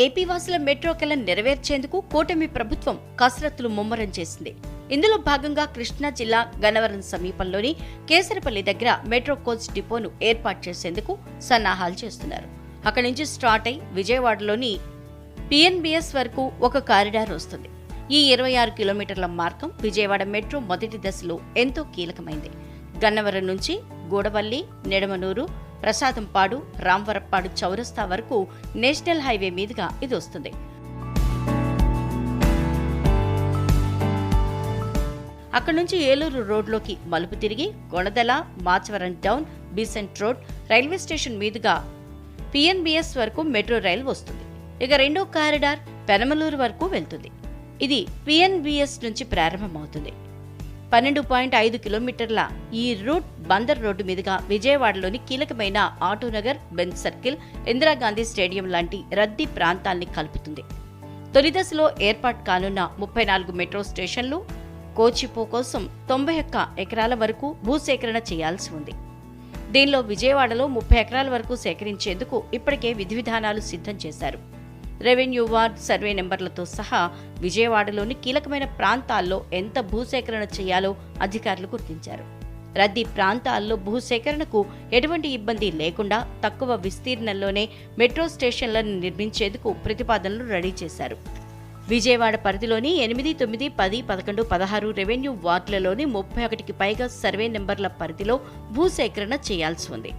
AP వాసుల metro కల నెరవేర్చేందుకు కూటమి ప్రభుత్వం కసరత్తులు ముమ్మరం చేసింది. ఇందులో భాగంగా కృష్ణా జిల్లా గన్నవరం సమీపంలోని కేసరపల్లి దగ్గర మెట్రో కోచ్ డిపోను ఏర్పాటు చేసేందుకు సన్నాహాలు చేస్తున్నారు. అక్కడి నుంచి స్టార్ట్ అయి విజయవాడలోని పిఎన్బిఎస్ వరకు ఒక కారిడార్ వస్తుంది. ఈ 26 కిలోమీటర్ల మార్గం విజయవాడ మెట్రో మొదటి దశలో ఎంతో కీలకమైంది. గన్నవరం నుంచి గూడవల్లి, నెడమనూరు, ప్రసాదంపాడు, రాంవరప్పాడు చౌరస్తా వరకు నేషనల్ హైవే మీదుగా ఇది వస్తుంది. అక్కడి నుంచి ఏలూరు రోడ్లోకి మలుపు తిరిగి Konadala, Machavaram town, Besant road, railway station మీదుగా పిఎన్బిఎస్ వరకు మెట్రో రైలు వస్తుంది. ఇక రెండో కారిడార్ పెనమలూరు వరకు వెళ్తుంది. ఇది పిఎన్బిఎస్ నుంచి ప్రారంభమవుతుంది. 12.5 కిలోమీటర్ల ఈ రూట్ బందర్ రోడ్డు మీదుగా విజయవాడలోని కీలకమైన Autonagar, Benz circle, Indira Gandhi stadium లాంటి రద్దీ ప్రాంతాల్ని కలుపుతుంది. తొలి దశలో ఏర్పాటు కానున్న 34 మెట్రో స్టేషన్లు, కోచిపో కోసం 91 ఎకరాల వరకు భూసేకరణ చేయాల్సి ఉంది. దీనిలో విజయవాడలో 30 ఎకరాల వరకు సేకరించేందుకు ఇప్పటికే విధి విధానాలు సిద్ధం చేశారు. రెవెన్యూ వార్డ్, సర్వే నెంబర్లతో సహా విజయవాడలోని కీలకమైన ప్రాంతాల్లో ఎంత భూసేకరణ చేయాలో అధికారులు గుర్తించారు. రద్దీ ప్రాంతాల్లో భూసేకరణకు ఎటువంటి ఇబ్బంది లేకుండా తక్కువ విస్తీర్ణంలోనే మెట్రో స్టేషన్లను నిర్మించేందుకు ప్రతిపాదనలు రెడీ చేశారు. విజయవాడ పరిధిలోని 8, 9, 10, 11, 16 రెవెన్యూ వార్డులలోని 31కి పైగా సర్వే నెంబర్ల పరిధిలో భూసేకరణ చేయాల్సి ఉంది.